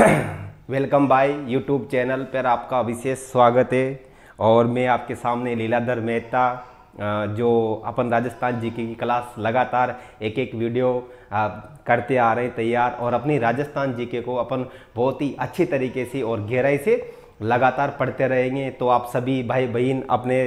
Welcome bye YouTube channel पर आपका विशेष स्वागत है। और मैं आपके सामने लीलाधर मेहता जो अपन राजस्थान जीके की क्लास लगातार एक एक वीडियो करते आ रहे हैं तैयार, और अपनी राजस्थान जीके को अपन बहुत ही अच्छी तरीके से और गहराई से लगातार पढ़ते रहेंगे। तो आप सभी भाई बहन अपने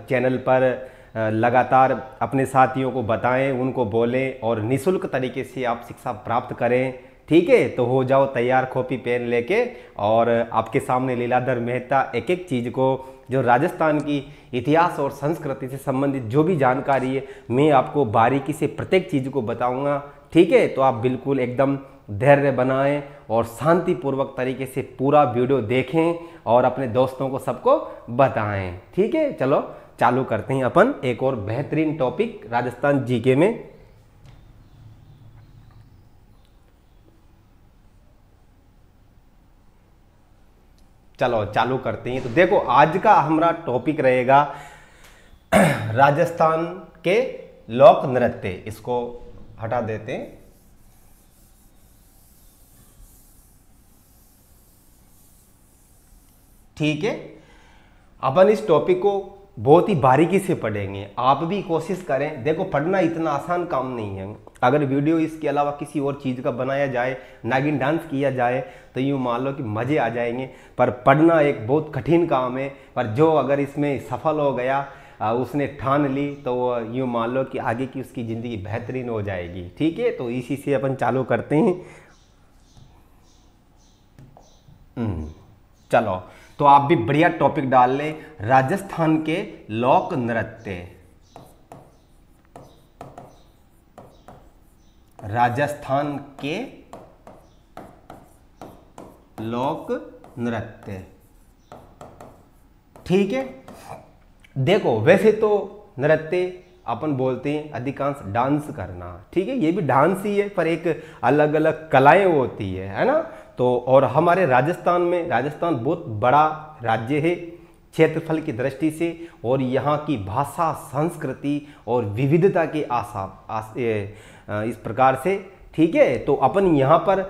चैनल पर लगातार अपने साथियों को बताएं, उनको बोलें और निःशुल्क तरीके से आप शिक्षा प्राप्त करें। ठीक है, तो हो जाओ तैयार कॉपी पेन लेके, और आपके सामने लीलाधर मेहता एक एक चीज़ को, जो राजस्थान की इतिहास और संस्कृति से संबंधित जो भी जानकारी है, मैं आपको बारीकी से प्रत्येक चीज़ को बताऊंगा। ठीक है, तो आप बिल्कुल एकदम धैर्य बनाएं और शांतिपूर्वक तरीके से पूरा वीडियो देखें और अपने दोस्तों को सबको बताएं। ठीक है, चलो चालू करते हैं अपन एक और बेहतरीन टॉपिक राजस्थान जीके में। चलो चालू करते हैं। तो देखो, आज का हमारा टॉपिक रहेगा राजस्थान के लोक नृत्य। इसको हटा देते हैं। ठीक है, अपन इस टॉपिक को बहुत ही बारीकी से पढ़ेंगे। आप भी कोशिश करें। देखो, पढ़ना इतना आसान काम नहीं है। अगर वीडियो इसके अलावा किसी और चीज़ का बनाया जाए, नागिन डांस किया जाए, तो यूँ मान लो कि मज़े आ जाएंगे। पर पढ़ना एक बहुत कठिन काम है। पर जो अगर इसमें सफल हो गया, उसने ठान ली, तो यूँ मान लो कि आगे की उसकी ज़िंदगी बेहतरीन हो जाएगी। ठीक है, तो इसी से अपन चालू करते हैं। चलो, तो आप भी बढ़िया टॉपिक डाल लें, राजस्थान के लोक नृत्य। राजस्थान के लोक नृत्य। ठीक है, देखो वैसे तो नृत्य अपन बोलते हैं अधिकांश डांस करना। ठीक है, ये भी डांस ही है, पर एक अलग अलग कलाएं होती है ना। तो और हमारे राजस्थान में, राजस्थान बहुत बड़ा राज्य है क्षेत्रफल की दृष्टि से, और यहाँ की भाषा, संस्कृति और विविधता के इस प्रकार से। ठीक है, तो अपन यहाँ पर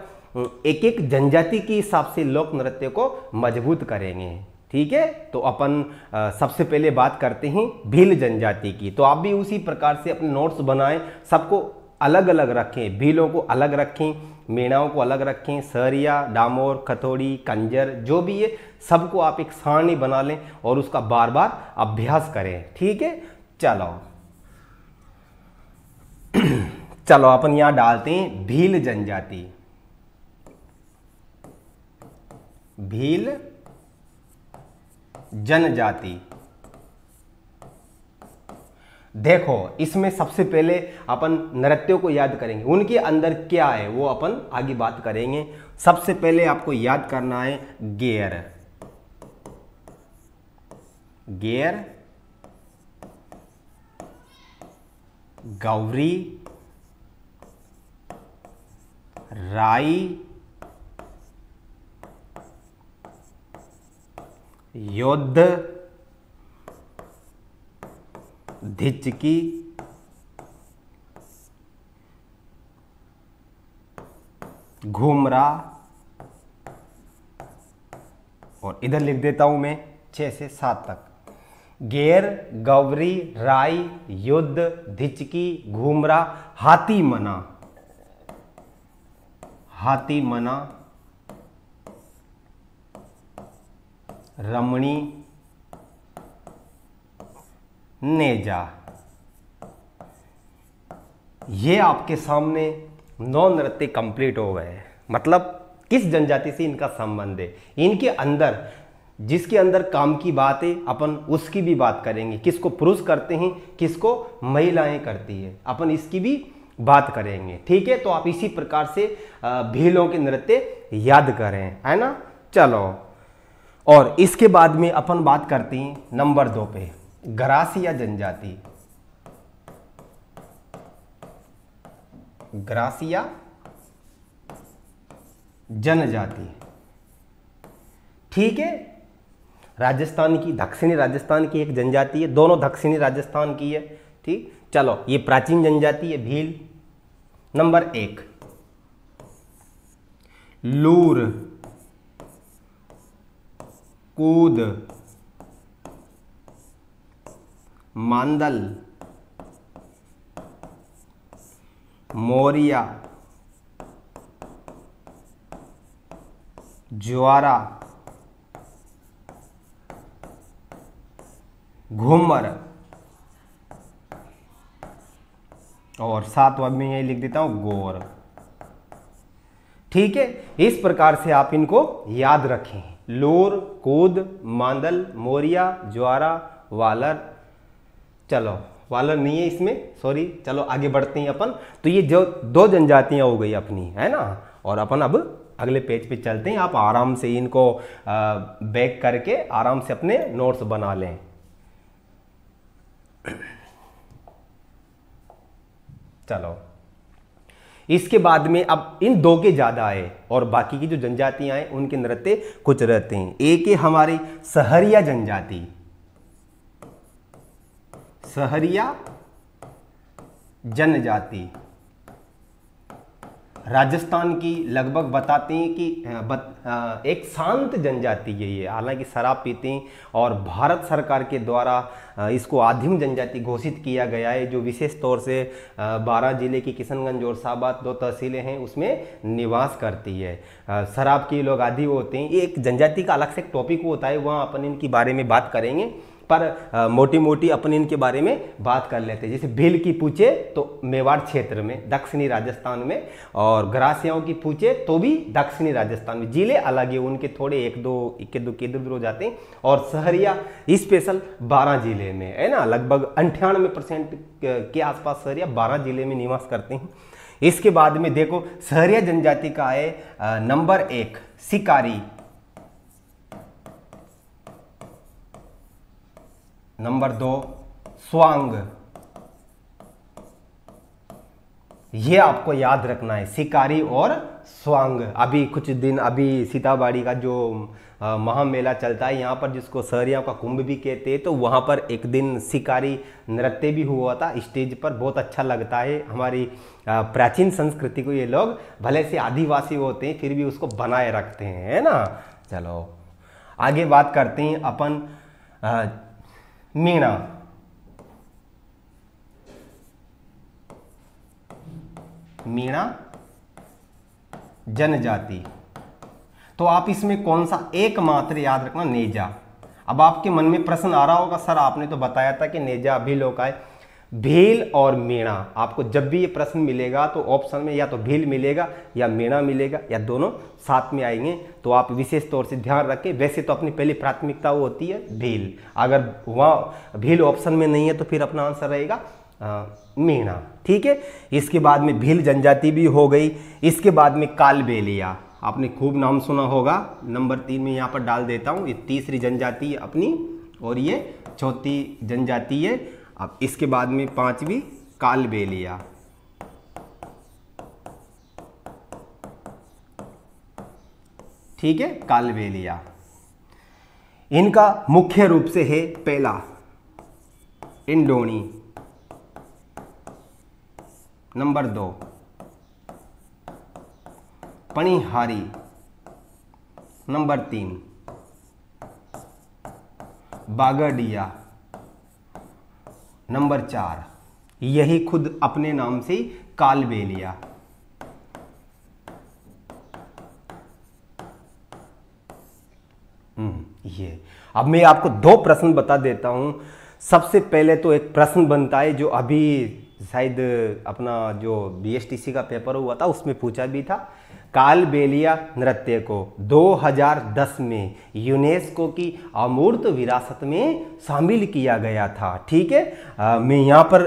एक एक जनजाति के हिसाब से लोक नृत्य को मजबूत करेंगे। ठीक है, तो अपन सबसे पहले बात करते हैं भील जनजाति की। तो आप भी उसी प्रकार से अपने नोट्स बनाएं, सबको अलग अलग रखें। भीलों को अलग रखें, मीणाओं को अलग रखें, सहरिया, डामोर, खथोड़ी, कंजर, जो भी है सबको आप एक सारणी बना लें और उसका बार बार अभ्यास करें। ठीक है, चलो चलो अपन यहां डालते हैं भील जनजाति। भील जनजाति। देखो, इसमें सबसे पहले अपन नृत्यों को याद करेंगे, उनके अंदर क्या है वो अपन आगे बात करेंगे। सबसे पहले आपको याद करना है गेर। गेर, गौरी, राई, योद्ध, धिचकी, घूमरा, और इधर लिख देता हूं मैं 6 से 7 तक। गेर, गौरी, राई, युद्ध, धिचकी, घूमरा, हाथी मना। हाथी मना, रमणी, नेजा। ये आपके सामने 9 नृत्य कंप्लीट हो गए। मतलब किस जनजाति से इनका संबंध है, इनके अंदर जिसके अंदर काम की बात है अपन उसकी भी बात करेंगे। किसको पुरुष करते हैं, किसको महिलाएं करती है, अपन इसकी भी बात करेंगे। ठीक है, तो आप इसी प्रकार से भीलों के नृत्य याद करें, है ना। चलो, और इसके बाद में अपन बात करते हैं नंबर 2 पे, ग्रासिया जनजाति। ग्रासिया जनजाति। ठीक है, राजस्थान की, दक्षिणी राजस्थान की एक जनजाति है, दोनों दक्षिणी राजस्थान की है। ठीक, चलो ये प्राचीन जनजाति है भील। नंबर 1 लूर, कूद, मांदल, मोरिया, ज्वारा, घूमर, और सातवां में यही लिख देता हूं गौर। ठीक है, इस प्रकार से आप इनको याद रखें। लूर, कूद, मांदल, मोरिया, ज्वारा, वालर। चलो वालर नहीं है इसमें, सॉरी। चलो आगे बढ़ते हैं अपन। तो ये जो दो जनजातियां हो गई अपनी, है ना। और अपन अब अगले पेज पे चलते हैं। आप आराम से इनको बैक करके आराम से अपने नोट्स बना लें। चलो इसके बाद में अब इन दो के ज्यादा आए और बाकी की जो जनजातियां हैं उनके नृत्य कुछ रहते हैं। एक है हमारी सहरिया जनजाति, सहरिया जनजाति राजस्थान की लगभग बताते हैं कि एक शांत जनजाति है ये। हालांकि शराब पीते हैं और भारत सरकार के द्वारा इसको आदिम जनजाति घोषित किया गया है, जो विशेष तौर से 12 जिले की किशनगंज और शाहबाद 2 तहसीलें हैं उसमें निवास करती है। शराब के लोग आदी होते हैं। ये एक जनजाति का अलग से एक टॉपिक होता है, वहाँ अपन इनके बारे में बात करेंगे, पर मोटी मोटी अपन इनके बारे में बात कर लेते हैं। जैसे भील की पूछे तो मेवाड़ क्षेत्र में दक्षिणी राजस्थान में, और ग्रासियाओं की पूछे तो भी दक्षिणी राजस्थान में। जिले अलग है उनके, थोड़े एक दो इधर उधर हो जाते हैं। और सहरिया स्पेशल 12 जिले में, है ना। लगभग 98% के आसपास सहरिया 12 जिले में निवास करते हैं। इसके बाद में देखो सहरिया जनजाति का है नंबर 1 शिकारी, नंबर 2 स्वांग। ये आपको याद रखना है, शिकारी और स्वांग। अभी कुछ दिन अभी सीताबाड़ी का जो महामेला चलता है यहाँ पर, जिसको सहरिया का कुंभ भी कहते हैं, तो वहाँ पर एक दिन शिकारी नृत्य भी हुआ था स्टेज पर। बहुत अच्छा लगता है। हमारी प्राचीन संस्कृति को ये लोग भले से आदिवासी होते हैं फिर भी उसको बनाए रखते हैं, है ना। चलो आगे बात करते हैं अपन मीणा। मीणा जनजाति। तो आप इसमें कौन सा एकमात्र याद रखना, नेजा। अब आपके मन में प्रश्न आ रहा होगा, सर आपने तो बताया था कि नेजा भीलों का है। भील और मीणा, आपको जब भी ये प्रश्न मिलेगा तो ऑप्शन में या तो भील मिलेगा या मीणा मिलेगा, या दोनों साथ में आएंगे। तो आप विशेष तौर से ध्यान रखें। वैसे तो अपनी पहली प्राथमिकता वो होती है भील, अगर वहाँ भील ऑप्शन में नहीं है तो फिर अपना आंसर रहेगा मीणा। ठीक है, इसके बाद में भील जनजाति भी हो गई। इसके बाद में कालबेलिया, आपने खूब नाम सुना होगा। नंबर 3 में यहाँ पर डाल देता हूँ। ये तीसरी जनजाति है अपनी और ये चौथी जनजाति है। अब इसके बाद में 5वीं कालबेलिया। ठीक है, कालबेलिया। इनका मुख्य रूप से है पहला इंडोनी, number 2 Panihari, number 3 Bagdia, number 4 यही खुद अपने नाम से कालबेलिया। ये अब मैं आपको 2 प्रश्न बता देता हूं। सबसे पहले तो एक प्रश्न बनता है जो अभी शायद अपना जो बीएसटीसी का पेपर हुआ था उसमें पूछा भी था। कालबेलिया नृत्य को 2010 में यूनेस्को की अमूर्त विरासत में शामिल किया गया था। ठीक है, मैं यहाँ पर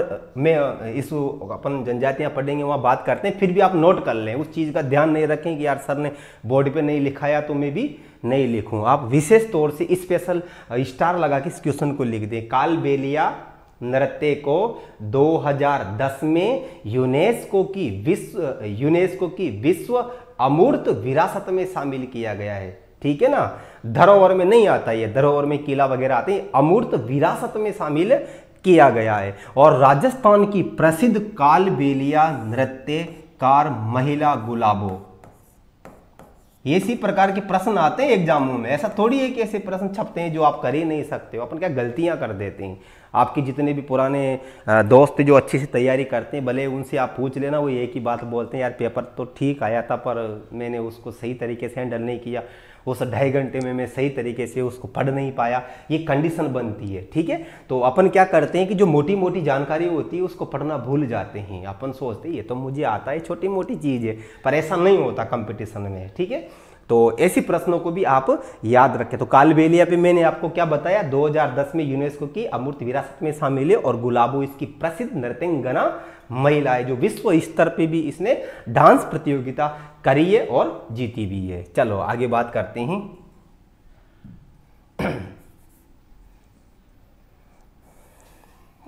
इस अपन जनजातियाँ पढ़ेंगे वहाँ बात करते हैं, फिर भी आप नोट कर लें। उस चीज़ का ध्यान नहीं रखें कि यार सर ने बोर्ड पे नहीं लिखाया तो मैं भी नहीं लिखूँ। आप विशेष तौर से स्पेशल स्टार लगा के इस क्वेश्चन को लिख दें। कालबेलिया नृत्य को 2010 में यूनेस्को की विश्व अमूर्त विरासत में शामिल किया गया है। ठीक है ना, धरोहर में नहीं आता ये, धरोहर में किला वगैरह आते हैं, अमूर्त विरासत में शामिल किया गया है। और राजस्थान की प्रसिद्ध कालबेलिया नृत्यकार महिला गुलाबो, इसी प्रकार के प्रश्न आते हैं एग्जामों में। ऐसा थोड़ी है कि ऐसे प्रश्न छपते हैं जो आप कर ही नहीं सकते हो। अपन क्या गलतियां कर देते हैं। आपके जितने भी पुराने दोस्त जो अच्छी से तैयारी करते हैं, भले उनसे आप पूछ लेना, वो एक ही बात बोलते हैं, यार पेपर तो ठीक आया था पर मैंने उसको सही तरीके से हैंडल नहीं किया, उस 2.5 घंटे में मैं सही तरीके से उसको पढ़ नहीं पाया। ये कंडीशन बनती है, ठीक है। तो अपन क्या करते हैं कि जो मोटी मोटी जानकारी होती है उसको पढ़ना भूल जाते हैं। अपन सोचते हैं ये तो मुझे आता है, छोटी मोटी चीज़ है, पर ऐसा नहीं होता कंपटीशन में, ठीक है। तो ऐसी प्रश्नों को भी आप याद रखें। तो कालबेलिया पे मैंने आपको क्या बताया, 2010 में यूनेस्को की अमूर्त विरासत में शामिल है और गुलाबो इसकी प्रसिद्ध नृत्यंगना महिला है, जो विश्व स्तर पे भी इसने डांस प्रतियोगिता करी है और जीती भी है। चलो आगे बात करते हैं।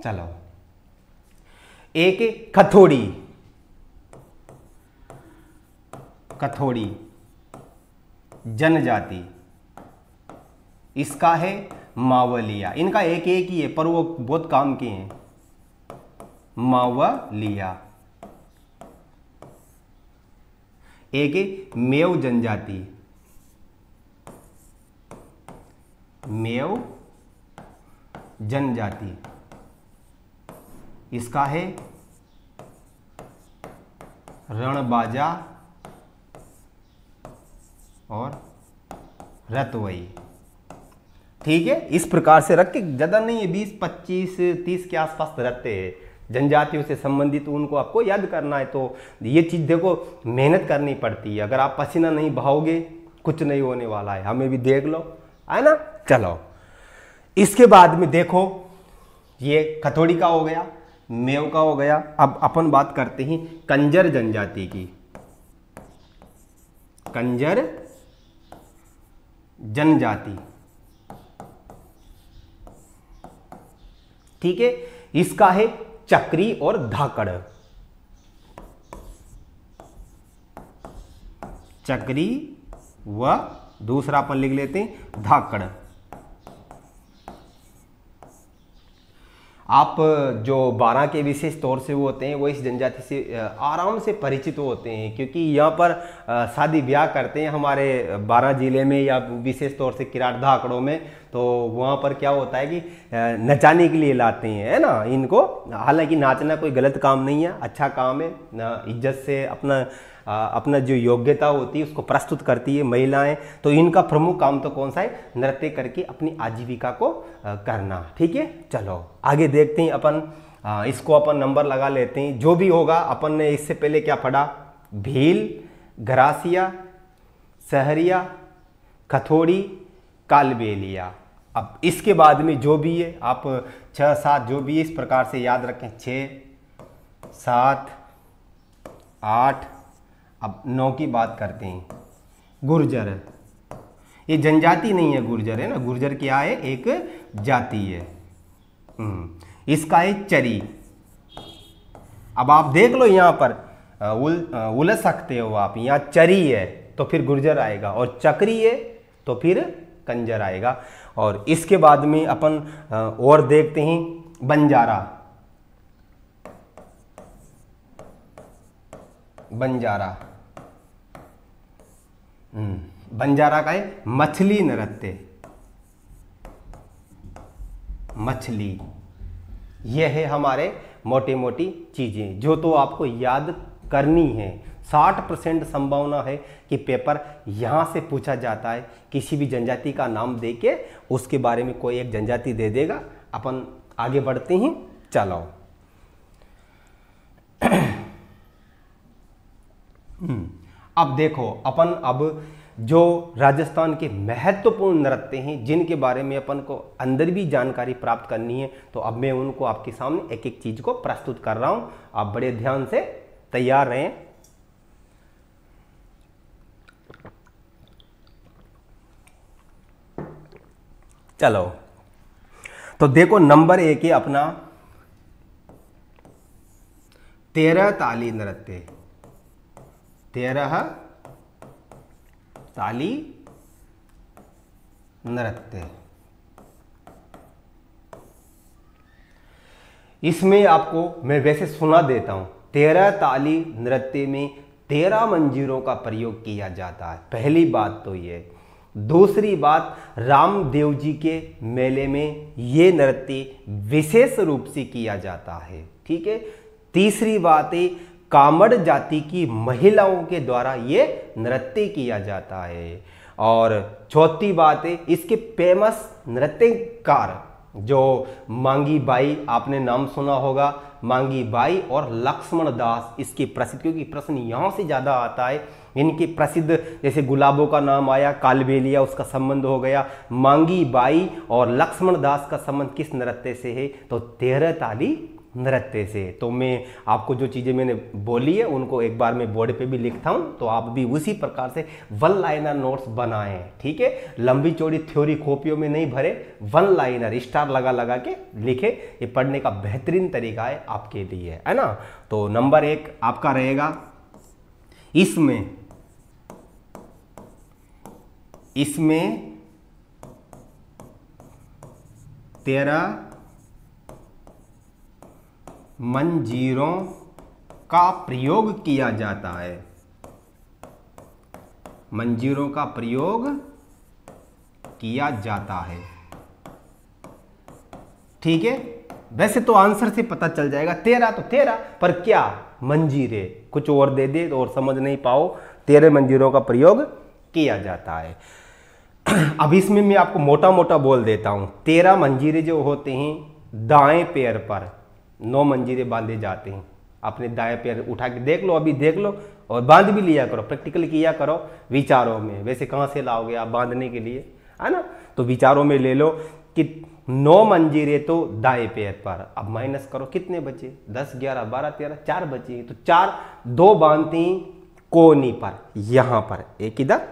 चलो, एक कथोड़ी, कथोड़ी जनजाति, इसका है मावलिया। इनका एक एक ही है पर वो बहुत काम के हैं। मावलिया। एक है मेव जनजाति, मेव जनजाति, इसका है रणबाजा और रतवई, ठीक है। इस प्रकार से रख के, ज़्यादा नहीं है, 20, 25, 30 के आसपास रहते हैं। जनजातियों से संबंधित उनको आपको याद करना है। तो ये चीज़ देखो मेहनत करनी पड़ती है। अगर आप पसीना नहीं बहाओगे कुछ नहीं होने वाला है। हमें भी देख लो, है ना। चलो, इसके बाद में देखो, ये कथोड़ी का हो गया, मेव का हो गया। अब अपन बात करते हैं कंजर जनजाति की। कंजर जनजाति, ठीक है। इसका है चक्री और धाकड़। चक्री व दूसरा अपन लिख लेते हैं धाकड़। आप जो 12 के विशेष तौर से वो होते हैं वो इस जनजाति से आराम से परिचित होते हैं, क्योंकि यहाँ पर शादी ब्याह करते हैं हमारे 12 जिले में या विशेष तौर से किराट धाकड़ों में। तो वहाँ पर क्या होता है कि नचाने के लिए लाते हैं, है ना, इनको। हालांकि नाचना कोई गलत काम नहीं है, अच्छा काम है। इज्जत से अपना जो योग्यता होती है उसको प्रस्तुत करती है महिलाएं। तो इनका प्रमुख काम तो कौन सा है, नृत्य करके अपनी आजीविका को करना, ठीक है। चलो आगे देखते हैं अपन। इसको अपन नंबर लगा लेते हैं। जो भी होगा, अपन ने इससे पहले क्या पढ़ा, भील, घरासिया, सहरिया, कथोड़ी, कालबेलिया। अब इसके बाद में जो भी है आप 6, 7 जो भी है इस प्रकार से याद रखें। 6, 7, 8, अब 9 की बात करते हैं। गुर्जर, ये जनजाति नहीं है, गुर्जर है ना। गुर्जर क्या है, एक जाति है। इसका है चरी। अब आप देख लो यहाँ पर उलझ सकते हो आप। यहाँ चरी है तो फिर गुर्जर आएगा, और चक्री है तो फिर कंजर आएगा। और इसके बाद में अपन और देखते हैं बंजारा। बंजारा, बंजारा का है मछली नृत्य। मछली, यह है हमारे मोटी मोटी चीजें जो तो आपको याद करनी है। 60% संभावना है कि पेपर यहाँ से पूछा जाता है। किसी भी जनजाति का नाम देके उसके बारे में कोई एक जनजाति दे देगा। अपन आगे बढ़ते हैं, चलो। अब देखो अपन, अब जो राजस्थान के महत्वपूर्ण नृत्य हैं जिनके बारे में अपन को अंदर भी जानकारी प्राप्त करनी है, तो अब मैं उनको आपके सामने एक एक चीज को प्रस्तुत कर रहा हूं। आप बड़े ध्यान से तैयार रहें। चलो, तो देखो नंबर 1 है अपना 13 ताली नृत्य। 13 ताली नृत्य। इसमें आपको मैं वैसे सुना देता हूं। 13 ताली नृत्य में 13 मंजीरों का प्रयोग किया जाता है। पहली बात तो ये। दूसरी बात, रामदेव जी के मेले में ये नृत्य विशेष रूप से किया जाता है। ठीक है। तीसरी बात है, कामड़ जाति की महिलाओं के द्वारा ये नृत्य किया जाता है। और चौथी बात है, इसके फेमस नृत्यकार जो मांगी बाई, आपने नाम सुना होगा, मांगी बाई और लक्ष्मण दास इसके प्रसिद्ध, क्योंकि प्रश्न यहाँ से ज़्यादा आता है। इनके प्रसिद्ध जैसे गुलाबों का नाम आया, कालबेलिया उसका संबंध हो गया, मांगी बाई और लक्ष्मण दास का संबंध किस नृत्य से है? तो 13 ताली नृत्य से। तो मैं आपको जो चीज़ें मैंने बोली है उनको एक बार मैं बोर्ड पे भी लिखता हूँ, तो आप भी उसी प्रकार से वन लाइनर नोट्स बनाएं। ठीक है। लंबी चौड़ी थ्योरी कॉपियों में नहीं भरे, वन लाइनर स्टार लगा लगा के लिखे। ये पढ़ने का बेहतरीन तरीका है आपके लिए, है ना। तो नंबर 1 आपका रहेगा, इसमें 13 मंजीरों का प्रयोग किया जाता है। मंजीरों का प्रयोग किया जाता है। ठीक है। वैसे तो आंसर से पता चल जाएगा, 13 तो 13, पर क्या मंजीरे, कुछ और दे दे और समझ नहीं पाओ। 13 मंजीरों का प्रयोग किया जाता है। अब इसमें मैं आपको मोटा मोटा बोल देता हूं। 13 मंजीरे जो होते हैं, दाएं पैर पर 9 मंजीरे बांधे जाते हैं। अपने दाएं पैर उठा के देख लो, अभी देख लो, और बांध भी लिया करो, प्रैक्टिकल किया करो विचारों में। वैसे कहाँ से लाओगे आप बांधने के लिए, है ना। तो विचारों में ले लो कि 9 मंजीरे तो दाएं पैर पर। अब माइनस करो, कितने बचे? 10, 11, 12, 13, 4 बचे। तो 4, 2 बांधते हैं कोनी पर, यहां पर, एक इधर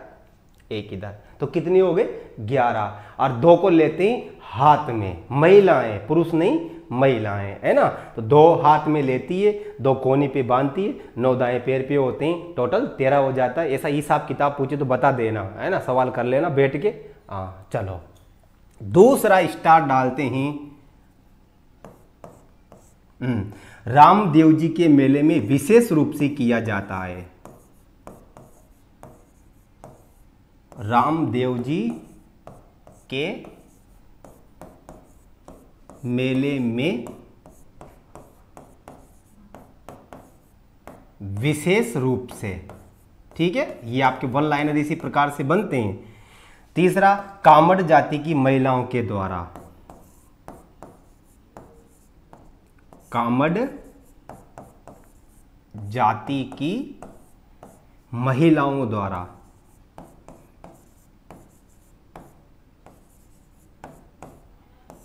एक इधर, तो कितनी हो गई? 11। और 2 को लेते हैं हाथ में, महिलाएं, पुरुष नहीं, महिलाएं, है ना। तो 2 हाथ में लेती है, 2 कोनी पे बांधती है, 9 दाएं पैर पे होते हैं, टोटल 13 हो जाता है। ऐसा हिसाब किताब पूछे तो बता देना, है ना, सवाल कर लेना बैठ के। हाँ चलो, दूसरा स्टार डालते हैं। रामदेव जी के मेले में विशेष रूप से किया जाता है। रामदेव जी के मेले में विशेष रूप से। ठीक है। ये आपके वन लाइनर इसी प्रकार से बनते हैं। तीसरा, कामड़ जाति की महिलाओं के द्वारा। कामड़ जाति की महिलाओं द्वारा।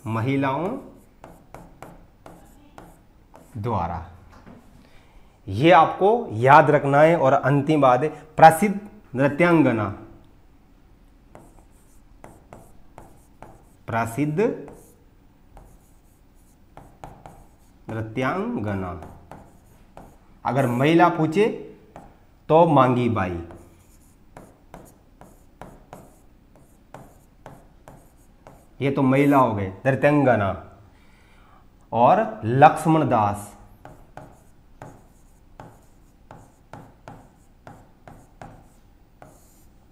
महिलाओं द्वारा, ये आपको याद रखना है। और अंतिम बात है, प्रसिद्ध नृत्यांगना। प्रसिद्ध नृत्यांगना, अगर महिला पूछे तो मांगी बाई। ये तो महिला हो गए, नृत्यांगना। और लक्ष्मण दास,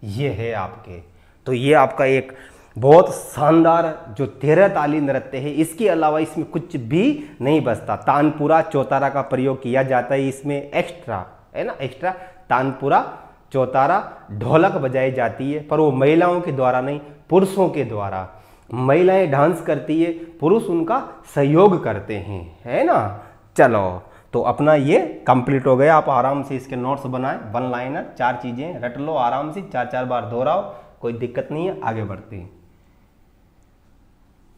ये है आपके। तो ये आपका एक बहुत शानदार जो 13 ताली नृत्य है। इसके अलावा इसमें कुछ भी नहीं बचता। तानपुरा चौतारा का प्रयोग किया जाता है इसमें, एक्स्ट्रा, है ना, एक्स्ट्रा तानपुरा चौतारा, ढोलक बजाई जाती है, पर वो महिलाओं के द्वारा नहीं, पुरुषों के द्वारा। महिलाएं डांस करती है, पुरुष उनका सहयोग करते हैं, है ना। चलो, तो अपना ये कंप्लीट हो गया। आप आराम से इसके नोट्स बनाएं, वन लाइनर, 4 चीजें रट लो आराम से, 4-4 बार दोहराओ, कोई दिक्कत नहीं है, आगे बढ़ते हैं।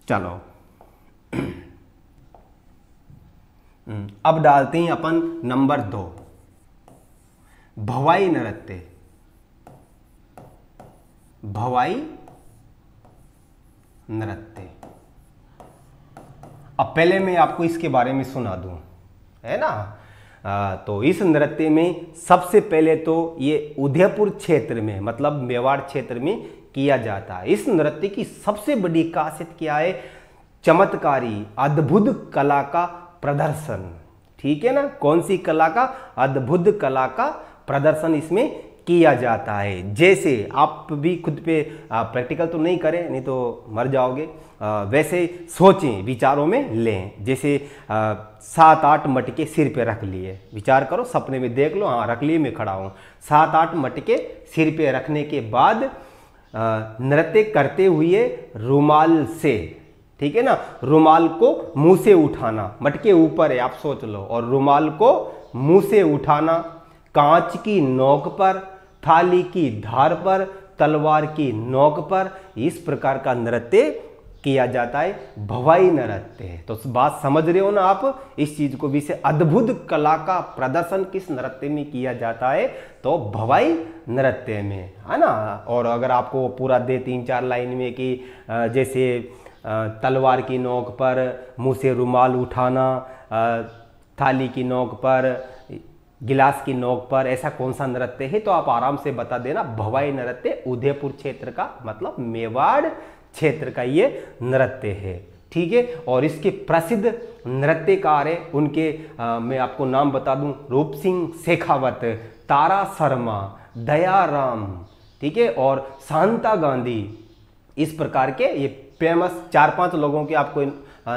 चलो अब डालते हैं अपन नंबर 2, भवाई नृत्य। भवाई नृत्य। अब पहले मैं आपको इसके बारे में सुना दूं, है ना। तो इस नृत्य में सबसे पहले तो ये उदयपुर क्षेत्र में, मतलब मेवाड़ क्षेत्र में किया जाता है। इस नृत्य की सबसे बड़ी खासियत क्या है? चमत्कारी, अद्भुत कला का प्रदर्शन। ठीक है ना। कौन सी कला का? अद्भुत कला का प्रदर्शन इसमें किया जाता है। जैसे आप भी खुद पे प्रैक्टिकल तो नहीं करें, नहीं तो मर जाओगे, वैसे सोचें, विचारों में लें। जैसे 7-8 मटके सिर पे रख लिए, विचार करो, सपने में देख लो, हाँ रख लिए, मैं खड़ा हूँ। 7-8 मटके सिर पे रखने के बाद नृत्य करते हुए रुमाल से, ठीक है ना, रुमाल को मुंह से उठाना, मटके ऊपर है आप सोच लो, और रुमाल को मुंह से उठाना, कांच की नोक पर, थाली की धार पर, तलवार की नोक पर, इस प्रकार का नृत्य किया जाता है, भवाई नृत्य है। तो बात समझ रहे हो ना आप इस चीज को भी, से अद्भुत कला का प्रदर्शन किस नृत्य में किया जाता है, तो भवाई नृत्य में, है ना। और अगर आपको पूरा दे 3-4 लाइन में कि जैसे तलवार की नोक पर मुंह से रुमाल उठाना, थाली की नोक पर, गिलास की नोक पर, ऐसा कौन सा नृत्य है, तो आप आराम से बता देना, भवाई नृत्य उदयपुर क्षेत्र का, मतलब मेवाड़ क्षेत्र का ये नृत्य है, ठीक है। और इसके प्रसिद्ध नृत्यकार है, उनके मैं आपको नाम बता दूं, रूप सिंह शेखावत, तारा शर्मा, दयाराम, ठीक है, और शांता गांधी, इस प्रकार के ये फेमस 4-5 लोगों के आपको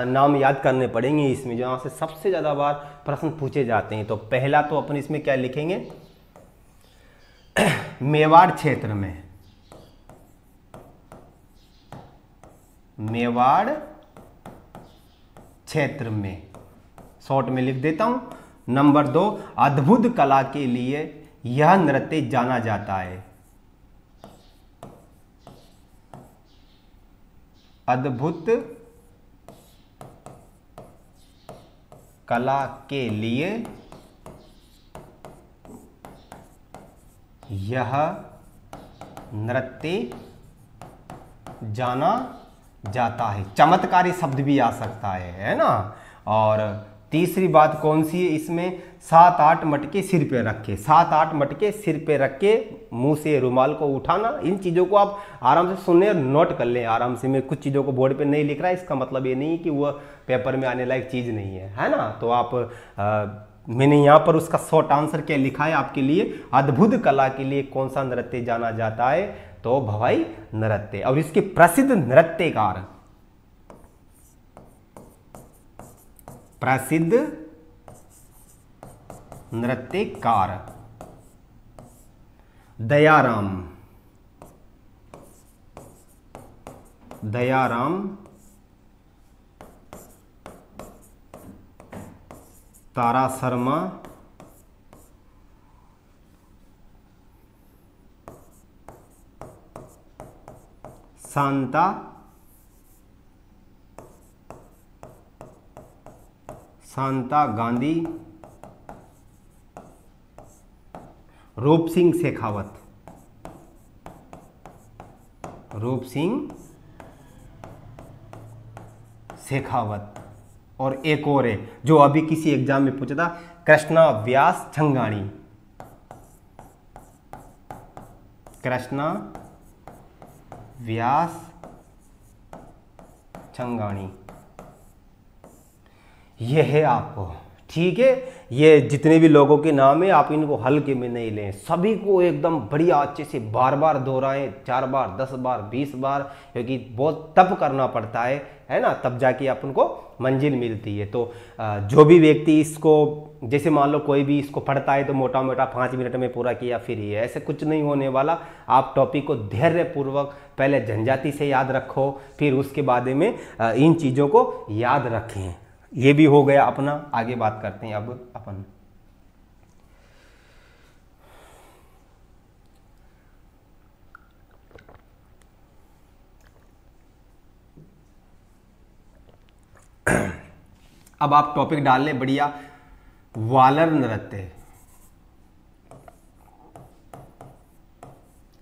नाम याद करने पड़ेंगे इसमें, जहाँ से सबसे ज़्यादा बार प्रश्न पूछे जाते हैं। तो पहला तो अपन इसमें क्या लिखेंगे, मेवाड़ क्षेत्र में, मेवाड़ क्षेत्र में, शॉर्ट में लिख देता हूं। नंबर 2, अद्भुत कला के लिए यह नृत्य जाना जाता है, अद्भुत कला के लिए यह नृत्य जाना जाता है। चमत्कारी शब्द भी आ सकता है ना। और तीसरी बात कौन सी है इसमें, 7-8 मटके सिर पे रखे, 7-8 मटके सिर पे रख के मुंह से रुमाल को उठाना। इन चीज़ों को आप आराम से सुनने और नोट कर लें आराम से। मैं कुछ चीज़ों को बोर्ड पे नहीं लिख रहा है, इसका मतलब ये नहीं कि वह पेपर में आने लायक चीज़ नहीं है ना। तो आप मैंने यहाँ पर उसका शॉर्ट आंसर क्या लिखा है आपके लिए, अद्भुत कला के लिए कौन सा नृत्य जाना जाता है, तो भवाई नृत्य। और इसके प्रसिद्ध नृत्यकार, प्रसिद्ध नृत्यकार दयाराम, दयाराम, तारा शर्मा, शांता गांधी, रूप सिंह शेखावत, रूप सिंह शेखावत। और एक और है जो अभी किसी एग्जाम में पूछा था, कृष्णा व्यास छंगाणी, कृष्णा व्यास छंगाणी, ये है आपको, ठीक है। ये जितने भी लोगों के नाम है आप इनको हल्के में नहीं लें, सभी को एकदम बढ़िया अच्छे से बार बार दोहराएं, 4 बार, 10 बार, 20 बार, क्योंकि बहुत तप करना पड़ता है ना, तब जाके अपन को मंजिल मिलती है। तो जो भी व्यक्ति इसको, जैसे मान लो कोई भी इसको पढ़ता है तो मोटा मोटा 5 मिनट में पूरा किया फिर ये, ऐसे कुछ नहीं होने वाला। आप टॉपिक को धैर्यपूर्वक पहले जनजाति से याद रखो, फिर उसके बाद में इन चीज़ों को याद रखें। ये भी हो गया अपना। आगे बात करते हैं अब अपन, अब आप टॉपिक डाल लें बढ़िया, वालर नृत्य,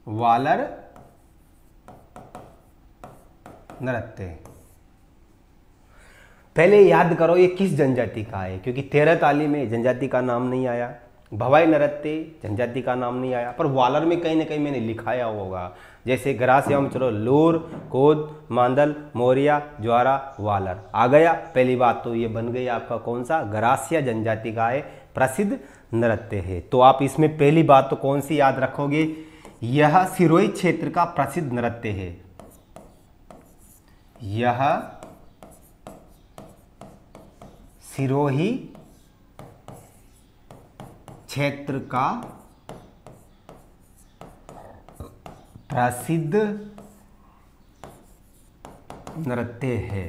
वालर नृत्य। पहले याद करो ये किस जनजाति का है, क्योंकि 13 ताली में जनजाति का नाम नहीं आया, भवाई नृत्य जनजाति का नाम नहीं आया, पर वालर में कहीं ना कहीं मैंने लिखाया होगा। जैसे ग्रासिया में चलो, लूर, कोद, मांदल, मोरिया, ज्वारा, वालर आ गया। पहली बात तो ये बन गई आपका कौन सा, ग्रासिया जनजाति का है प्रसिद्ध नृत्य है। तो आप इसमें पहली बात तो कौन सी याद रखोगे, यह सिरोही क्षेत्र का प्रसिद्ध नृत्य है। यह सिरोही क्षेत्र का प्रसिद्ध नृत्य है।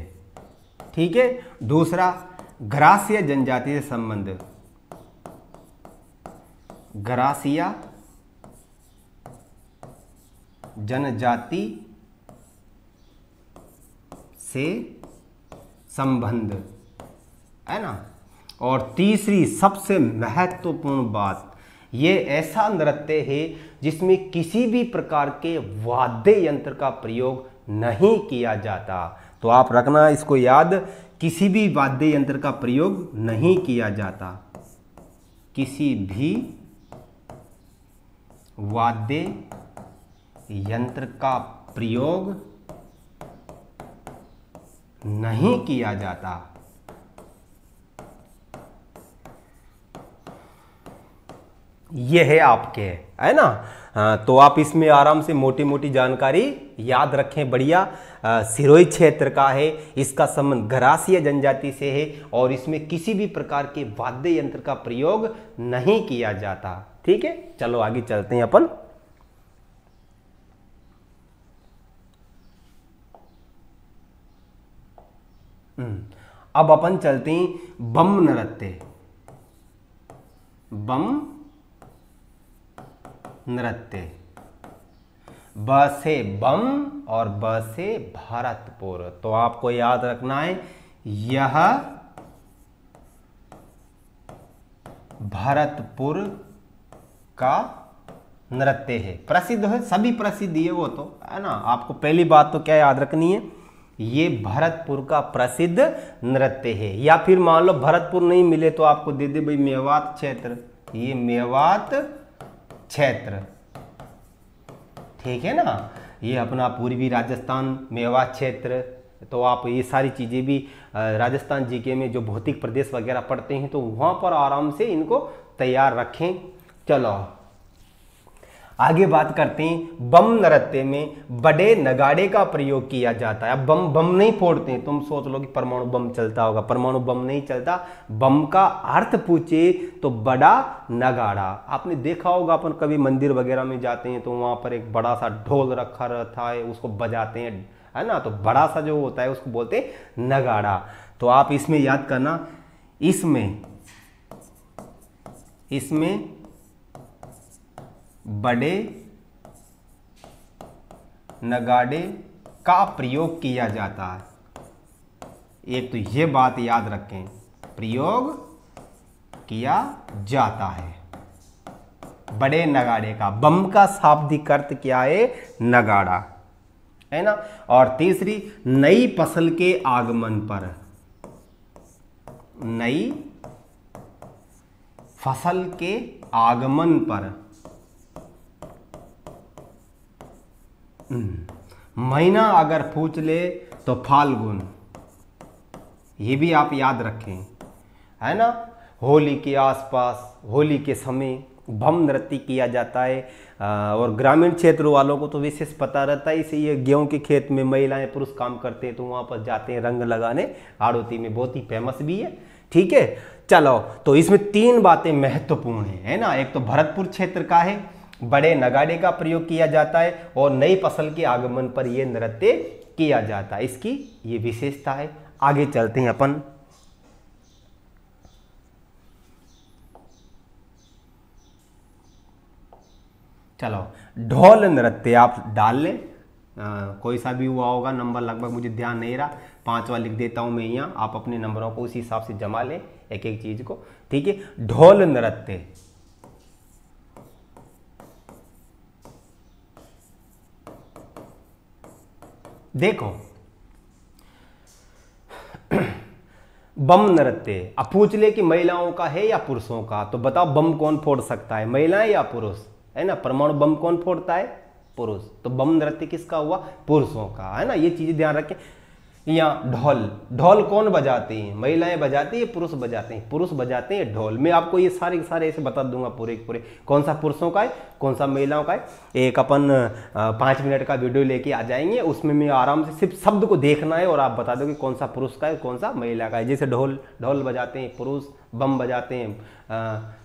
ठीक है। दूसरा, ग्रासीय जनजाति से संबंध, ग्रासीय जनजाति से संबंध है ना। और तीसरी सबसे महत्वपूर्ण बात, ये ऐसा नृत्य है जिसमें किसी भी प्रकार के वाद्य यंत्र का प्रयोग नहीं किया जाता। तो आप रखना इसको याद, किसी भी वाद्य यंत्र का प्रयोग नहीं किया जाता, किसी भी वाद्य यंत्र का प्रयोग नहीं किया जाता। ये है आपके, है ना। तो आप इसमें आराम से मोटी मोटी जानकारी याद रखें। बढ़िया, सिरोही क्षेत्र का है, इसका संबंध ग्रासीय जनजाति से है और इसमें किसी भी प्रकार के वाद्य यंत्र का प्रयोग नहीं किया जाता। ठीक है, चलो आगे चलते हैं अपन। अब अपन चलते हैं बम नृत्य। बम नृत्य, ब से बम और ब से भरतपुर। तो आपको याद रखना है, यह भरतपुर का नृत्य है। प्रसिद्ध है, सभी प्रसिद्ध है वो तो, है ना। आपको पहली बात तो क्या याद रखनी है, ये भरतपुर का प्रसिद्ध नृत्य है। या फिर मान लो भरतपुर नहीं मिले तो आपको दे दे भाई मेवात क्षेत्र, ये मेवात क्षेत्र, ठीक है ना। ये अपना पूर्वी राजस्थान मेवात क्षेत्र। तो आप ये सारी चीज़ें भी राजस्थान जीके में जो भौतिक प्रदेश वगैरह पढ़ते हैं तो वहाँ पर आराम से इनको तैयार रखें। चलो आगे बात करते हैं। बम नृत्य में बड़े नगाड़े का प्रयोग किया जाता है। अब बम बम नहीं फोड़ते हैं, तुम सोच लो कि परमाणु बम चलता होगा, परमाणु बम नहीं चलता। बम का अर्थ पूछे तो बड़ा नगाड़ा। आपने देखा होगा, अपन कभी मंदिर वगैरह में जाते हैं तो वहाँ पर एक बड़ा सा ढोल रखा रहता है, उसको बजाते हैं, है ना। तो बड़ा सा जो होता है उसको बोलते हैं नगाड़ा। तो आप इसमें याद करना, इसमें बड़े नगाड़े का प्रयोग किया जाता है। एक तो ये बात याद रखें, प्रयोग किया जाता है बड़े नगाड़े का। बम का शाब्दिक अर्थ क्या है, नगाड़ा, है ना। और तीसरी, नई फसल के आगमन पर, नई फसल के आगमन पर महीना अगर पूछ ले तो फाल्गुन, ये भी आप याद रखें, है ना। होली के आसपास, होली के समय बम नृत्य किया जाता है। और ग्रामीण क्षेत्र वालों को तो विशेष पता रहता है, इसे ये गेहूं के खेत में महिलाएं पुरुष काम करते हैं तो वहाँ पर जाते हैं रंग लगाने, आड़ोती में, बहुत ही फेमस भी है। ठीक है, चलो तो इसमें तीन बातें महत्वपूर्ण है ना। एक तो भरतपुर क्षेत्र का है, बड़े नगाड़े का प्रयोग किया जाता है और नई फसल के आगमन पर यह नृत्य किया जाता है, इसकी ये विशेषता है। आगे चलते हैं अपन। चलो ढोल नृत्य आप डाल लें, कोई सा भी हुआ होगा नंबर, लगभग मुझे ध्यान नहीं रहा, 5वां लिख देता हूं मैं यहाँ, आप अपने नंबरों को उसी हिसाब से जमा लें एक एक चीज को। ठीक है, ढोल नृत्य, देखो बम नृत्य, अब पूछ ले कि महिलाओं का है या पुरुषों का, तो बताओ बम कौन फोड़ सकता है, महिलाएं या पुरुष, है ना। परमाणु बम कौन फोड़ता है, पुरुष। तो बम नृत्य किसका हुआ, पुरुषों का, है ना। ये चीजें ध्यान रखें। या ढोल, ढोल कौन बजाते हैं? महिलाएं बजाती है, पुरुष बजाते हैं? पुरुष बजाते हैं ढोल। मैं आपको ये सारे सारे ऐसे बता दूंगा पूरे पूरे, कौन सा पुरुषों का है कौन सा महिलाओं का है। एक अपन 5 मिनट का वीडियो लेके आ जाएंगे, उसमें मैं आराम से सिर्फ शब्द को देखना है और आप बता दो कि कौन सा पुरुष का है कौन सा महिला का है। जैसे ढोल, ढोल बजाते हैं पुरुष, बम बजाते हैं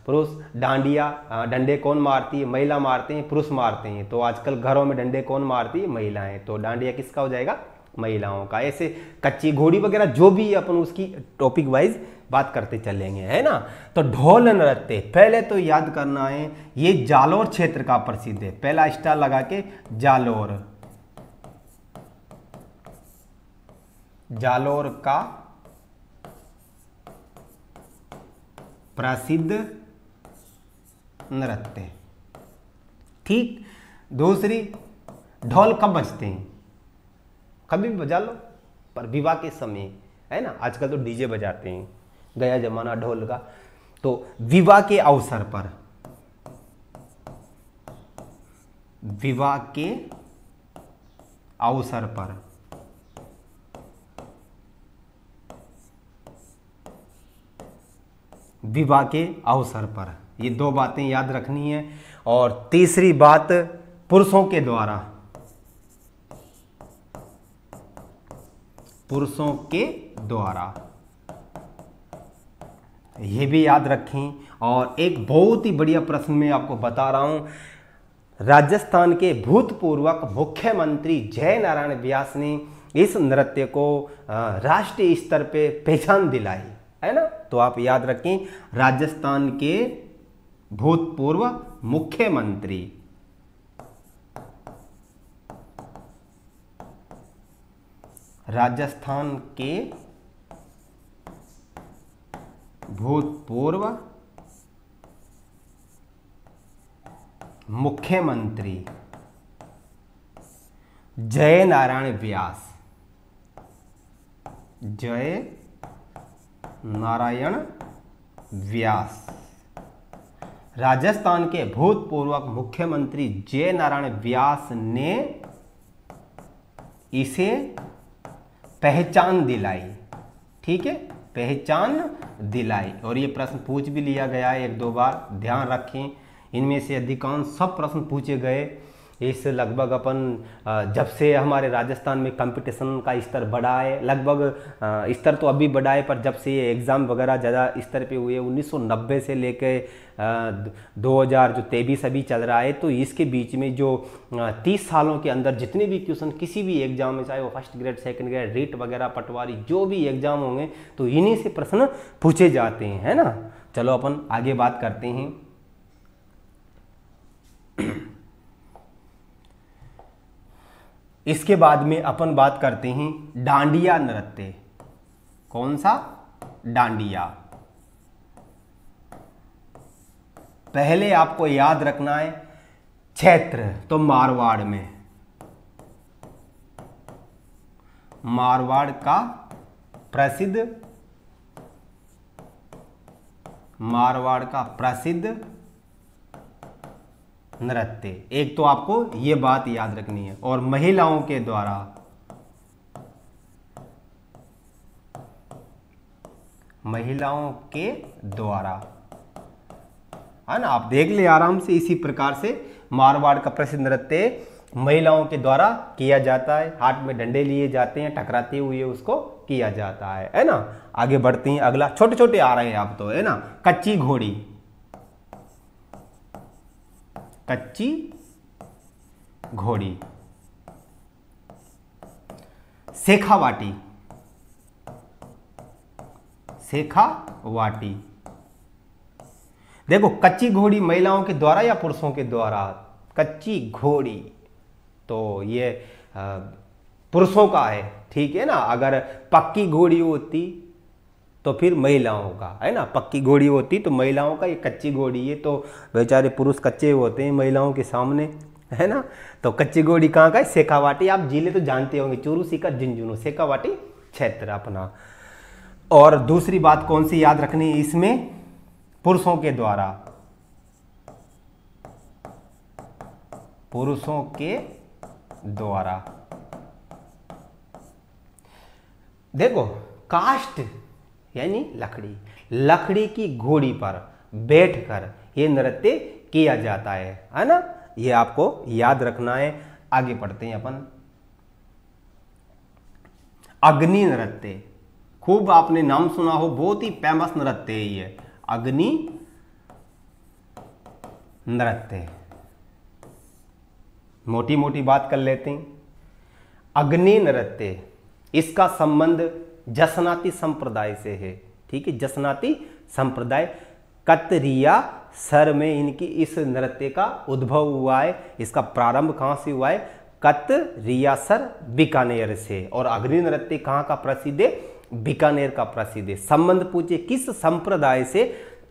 पुरुष, डांडिया, डंडे कौन मारती है? महिला मारते हैं, पुरुष मारते हैं। तो आजकल घरों में डंडे कौन मारती है? महिलाएं। तो डांडिया किसका हो जाएगा? महिलाओं का। ऐसे कच्ची घोड़ी वगैरह जो भी अपन उसकी टॉपिक वाइज बात करते चलेंगे, है ना। तो ढोल नृत्य पहले तो याद करना है, ये जालोर क्षेत्र का प्रसिद्ध है। पहला स्टार लगा के जालोर, जालोर का प्रसिद्ध नृत्य। ठीक। दूसरी, ढोल कब बजते हैं? कभी भी बजा लो, पर विवाह के समय, है ना। आजकल तो डीजे बजाते हैं, गया जमाना ढोल का। तो विवाह के अवसर पर, विवाह के अवसर पर विवाह के अवसर पर, ये दो बातें याद रखनी है। और तीसरी बात, पुरुषों के द्वारा, पुरुषों के द्वारा, ये भी याद रखें। और एक बहुत ही बढ़िया प्रश्न मैं आपको बता रहा हूं, राजस्थान के भूतपूर्व मुख्यमंत्री जय नारायण व्यास ने इस नृत्य को राष्ट्रीय स्तर पे पहचान दिलाई, है ना। तो आप याद रखें, राजस्थान के भूतपूर्व मुख्यमंत्री, राजस्थान के भूतपूर्व मुख्यमंत्री जय नारायण व्यास, जय नारायण व्यास, राजस्थान के भूतपूर्व मुख्यमंत्री जय नारायण व्यास ने इसे पहचान दिलाई। ठीक है, पहचान दिलाई। और ये प्रश्न पूछ भी लिया गया है 1-2 बार, ध्यान रखें। इनमें से अधिकांश सब प्रश्न पूछे गए। इस लगभग अपन जब से हमारे राजस्थान में कंपटीशन का स्तर बढ़ा है, लगभग स्तर तो अभी बढ़ा है, पर जब से ये एग्ज़ाम वगैरह ज़्यादा स्तर पे हुए 1990 से लेके 2000 जो 23 अभी चल रहा है, तो इसके बीच में जो 30 सालों के अंदर जितने भी क्वेश्चन किसी भी एग्जाम में, चाहे वो first grade, second grade, REET वगैरह, पटवारी, जो भी एग्जाम होंगे, तो इन्हीं से प्रश्न पूछे जाते हैं, है ना। चलो अपन आगे बात करते हैं। इसके बाद में अपन बात करते हैं डांडिया नृत्य। कौन सा? डांडिया। पहले आपको याद रखना है क्षेत्र, तो मारवाड़ में, मारवाड़ का प्रसिद्ध, मारवाड़ का प्रसिद्ध नृत्य। एक तो आपको ये बात याद रखनी है। और महिलाओं के द्वारा, महिलाओं के द्वारा, है ना। आप देख ले आराम से। इसी प्रकार से मारवाड़ का प्रसिद्ध नृत्य महिलाओं के द्वारा किया जाता है। हाथ में डंडे लिए जाते हैं, टकराते हुए उसको किया जाता है ना। आगे बढ़ते हैं। अगला, छोटे छोटे आ रहे हैं आप तो, है ना। कच्ची घोड़ी, कच्ची घोड़ी, शेखावाटी, शेखावाटी। देखो, कच्ची घोड़ी महिलाओं के द्वारा या पुरुषों के द्वारा? कच्ची घोड़ी तो ये पुरुषों का है, ठीक है ना। अगर पक्की घोड़ी होती तो फिर महिलाओं का, है ना। पक्की घोड़ी होती तो महिलाओं का, ये कच्ची घोड़ी है तो बेचारे पुरुष कच्चे होते हैं महिलाओं के सामने, है ना। तो कच्ची घोड़ी कहाँ का है? शेखावाटी। आप जिले तो जानते होंगे, चूरू, सीकर, झुंझुनू, शेखावाटी क्षेत्र अपना। और दूसरी बात कौन सी याद रखनी है इसमें? पुरुषों के द्वारा, पुरुषों के द्वारा। देखो काष्ठ यानी लकड़ी, लकड़ी की घोड़ी पर बैठकर ये नृत्य किया जाता है ना। ये आपको याद रखना है। आगे पढ़ते हैं अपन। अग्नि नृत्य, खूब आपने नाम सुना हो, बहुत ही फेमस नृत्य है ये, अग्नि नृत्य। मोटी मोटी बात कर लेते हैं। अग्नि नृत्य, इसका संबंध जसनाती संप्रदाय से है। ठीक है, जसनाती संप्रदाय कतरिया सर में इनकी इस नृत्य का उद्भव हुआ है। इसका प्रारंभ कहां से हुआ है? कतरियासर बीकानेर से। और अग्नि नृत्य कहां का प्रसिद्ध है? बीकानेर का प्रसिद्ध है। संबंध पूछे किस संप्रदाय से?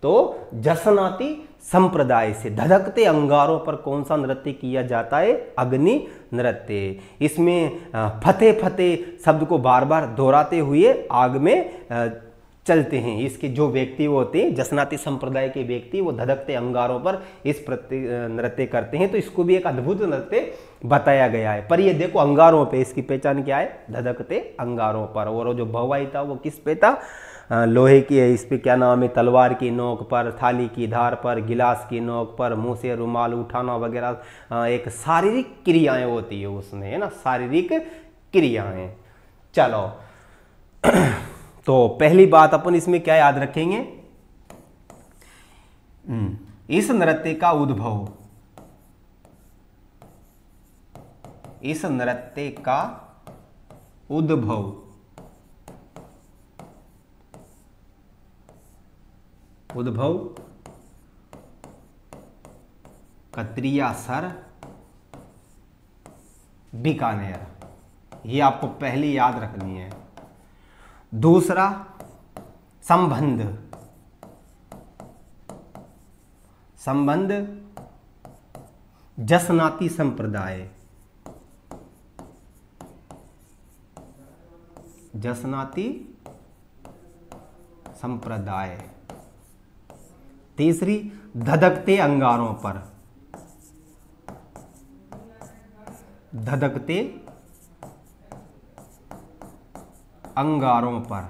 तो जसनाती संप्रदाय से। धधकते अंगारों पर कौन सा नृत्य किया जाता है? अग्नि नृत्य। इसमें फतेह फतेह शब्द को बार बार दोहराते हुए आग में चलते हैं। इसके जो व्यक्ति वो होते हैं, जसनाती संप्रदाय के व्यक्ति, वो धधकते अंगारों पर इस नृत्य करते हैं। तो इसको भी एक अद्भुत नृत्य बताया गया है। पर ये देखो अंगारों पे, इसकी पहचान क्या है? धधकते अंगारों पर। और जो भवाई था वो किस पे था? लोहे की है। इस पे क्या नाम है? तलवार की नोक पर, थाली की धार पर, गिलास की नोक पर, मुंह से रुमाल उठाना वगैरह एक शारीरिक क्रियाएं होती है उसमें, है ना, शारीरिक क्रियाएं। चलो तो पहली बात अपन इसमें क्या याद रखेंगे? इस नृत्य का उद्भव, इस नृत्य का उद्भव कतरियासर बीकानेर, ये आपको पहली याद रखनी है। दूसरा संबंध, संबंध जसनाती संप्रदाय, जसनाती संप्रदाय। तीसरी धधकते अंगारों पर, धधकते अंगारों पर,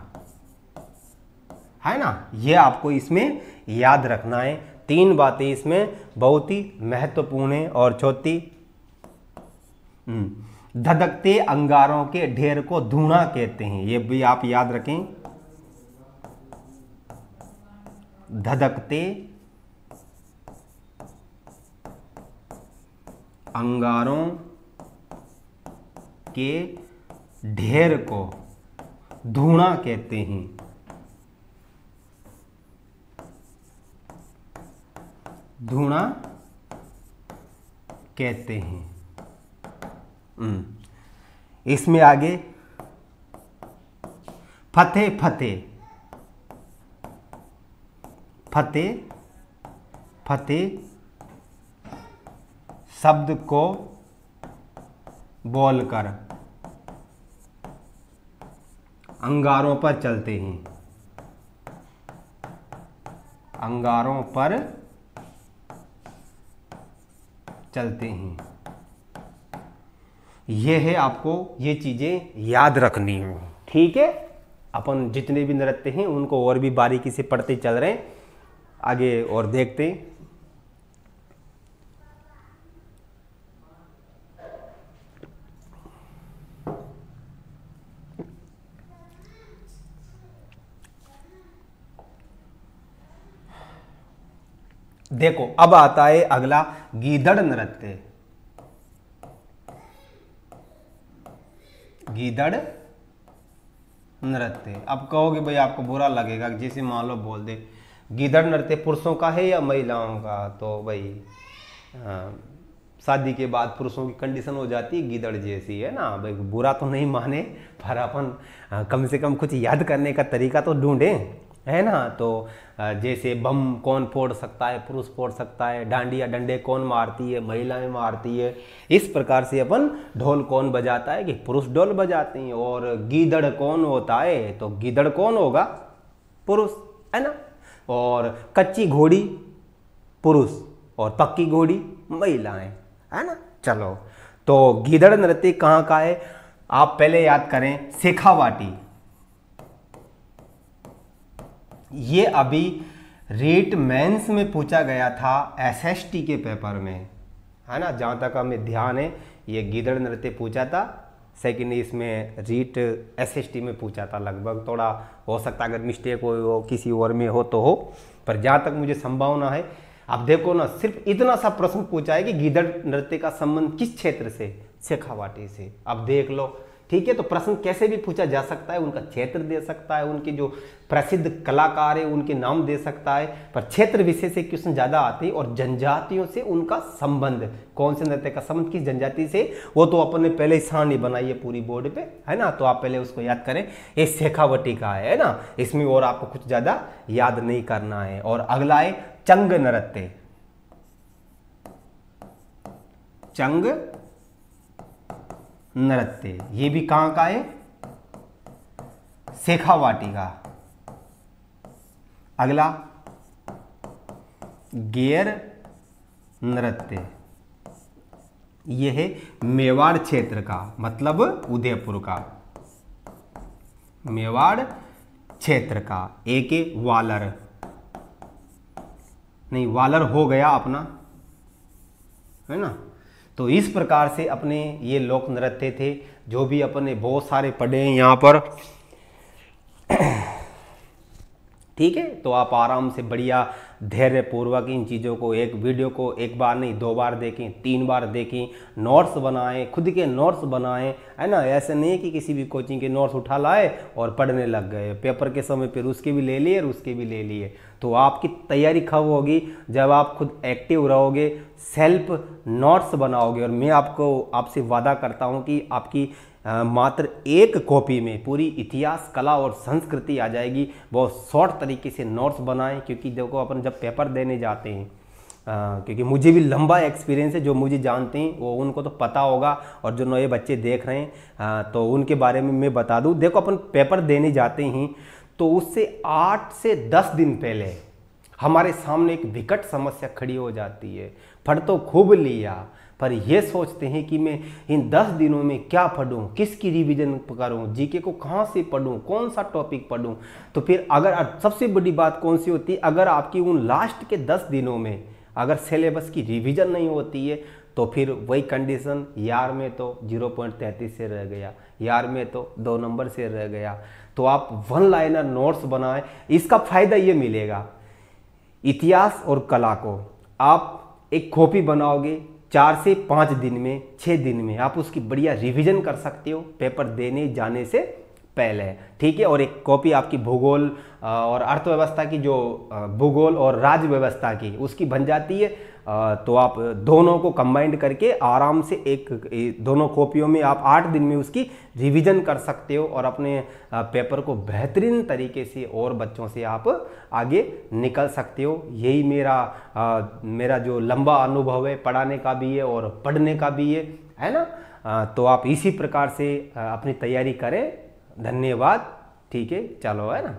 है ना। ये आपको इसमें याद रखना है। तीन बातें इसमें बहुत ही महत्वपूर्ण है। और चौथी, धधकते अंगारों के ढेर को धूणा कहते हैं, ये भी आप याद रखें। धधकते अंगारों के ढेर को धूणा कहते हैं। धूणा कहते हैं। इसमें आगे फतेह फतेह, फतेह फतेह शब्द को बोलकर अंगारों पर चलते हैं, अंगारों पर चलते हैं। ये है, आपको ये चीजें याद रखनी है। ठीक है, अपन जितने भी नृत्य हैं उनको और भी बारीकी से पढ़ते चल रहे हैं। आगे और देखते हैं। देखो अब आता है अगला गीदड़ नृत्य। गीदड़ नृत्य। अब कहोगे भाई आपको बुरा लगेगा, जैसे मान लो बोल दे गीदड़ नृत्य पुरुषों का है या महिलाओं का, तो भाई शादी के बाद पुरुषों की कंडीशन हो जाती है गीदड़ जैसी, है ना। भाई बुरा तो नहीं माने, पर अपन कम से कम कुछ याद करने का तरीका तो ढूंढे, है ना। तो जैसे बम कौन फोड़ सकता है? पुरुष फोड़ सकता है। डांडिया डंडे कौन मारती है? महिलाएं मारती है। इस प्रकार से अपन ढोल कौन बजाता है? कि पुरुष ढोल बजाते हैं। और गीदड़ कौन होता है? तो गीदड़ कौन होगा? पुरुष, है ना। और कच्ची घोड़ी पुरुष और पक्की घोड़ी महिलाएं, है ना। चलो, तो गीदड़ नृत्य कहाँ का है? आप पहले याद करें, शेखावाटी, ये अभी रीट मेंस में पूछा गया था, एसएसटी के पेपर में, है ना, जहाँ तक हमें ध्यान है। ये गीदड़ नृत्य पूछा था, सेकंड इसमें रीट एसएसटी में पूछा था। लगभग थोड़ा हो सकता है अगर मिस्टेक हो किसी और में हो तो हो, पर जहाँ तक मुझे संभावना है। अब देखो ना, सिर्फ इतना सा प्रश्न पूछा है कि गीदड़ नृत्य का संबंध किस क्षेत्र से, शेखावाटी से। अब देख लो, ठीक है। तो प्रश्न कैसे भी पूछा जा सकता है, उनका क्षेत्र दे सकता है, उनके जो प्रसिद्ध कलाकार है उनके नाम दे सकता है, पर क्षेत्र विषय से क्वेश्चन ज्यादा आते हैं। और जनजातियों से उनका संबंध, कौन से नृत्य का संबंध किस जनजाति से, वो तो अपन ने पहले ही सारणी बनाई है पूरी बोर्ड पे, है ना। तो आप पहले उसको याद करें, ये शेखावटी का है ना, इसमें और आपको कुछ ज्यादा याद नहीं करना है। और अगला है चंग नृत्य। चंग नृत्य, ये भी कहां का है, शेखावाटी का। अगला गेर नृत्य, ये है मेवाड़ क्षेत्र का, मतलब उदयपुर का, मेवाड़ क्षेत्र का। एक है वालर, नहीं वालर हो गया अपना, है ना। तो इस प्रकार से अपने ये लोक नृत्य थे, जो भी अपने बहुत सारे पढ़े हैं यहाँ पर, ठीक है। तो आप आराम से बढ़िया धैर्य पूर्वक इन चीज़ों को, एक वीडियो को एक बार नहीं 2 बार देखें, 3 बार देखें, नोट्स बनाएं, खुद के नोट्स बनाएं, है ना। ऐसे नहीं कि किसी भी कोचिंग के नोट्स उठा लाए और पढ़ने लग गए, पेपर के समय फिर उसके भी ले लिए और उसके भी ले लिए। तो आपकी तैयारी कब होगी, जब आप खुद एक्टिव रहोगे, सेल्फ नोट्स बनाओगे। और मैं आपसे वादा करता हूँ कि आपकी मात्र एक कॉपी में पूरी इतिहास, कला और संस्कृति आ जाएगी। बहुत शॉर्ट तरीके से नोट्स बनाएं, क्योंकि देखो अपन जब पेपर देने जाते हैं, क्योंकि मुझे भी लंबा एक्सपीरियंस है, जो मुझे जानते हैं वो उनको तो पता होगा, और जो नए बच्चे देख रहे हैं तो उनके बारे में मैं बता दूं। देखो अपन पेपर देने जाते हैं तो उससे 8 से 10 दिन पहले हमारे सामने एक विकट समस्या खड़ी हो जाती है। पढ़ तो खूब लिया, पर यह सोचते हैं कि मैं इन 10 दिनों में क्या पढ़ूं, किसकी रिवीजन करूं, जीके को कहां से पढ़ूं, कौन सा टॉपिक पढ़ूं। तो फिर अगर सबसे बड़ी बात कौन सी होती है, अगर आपकी उन लास्ट के 10 दिनों में अगर सिलेबस की रिवीजन नहीं होती है, तो फिर वही कंडीशन, यार में तो 0.33 से रह गया, यार में तो 2 नंबर से रह गया। तो आप 1 लाइनर नोट्स बनाएं। इसका फायदा ये मिलेगा, इतिहास और कला को आप एक कॉपी बनाओगे, 4 से 5 दिन में, 6 दिन में आप उसकी बढ़िया रिवीजन कर सकते हो पेपर देने जाने से पहले, ठीक है। और एक कॉपी आपकी भूगोल और अर्थव्यवस्था की, जो भूगोल और राज्य व्यवस्था की, उसकी बन जाती है। तो आप दोनों को कंबाइंड करके आराम से दोनों कॉपियों में आप 8 दिन में उसकी रिवीजन कर सकते हो, और अपने पेपर को बेहतरीन तरीके से और बच्चों से आप आगे निकल सकते हो। यही मेरा जो लंबा अनुभव है, पढ़ाने का भी है और पढ़ने का भी है ना। तो आप इसी प्रकार से अपनी तैयारी करें। धन्यवाद, ठीक है, चलो, है ना।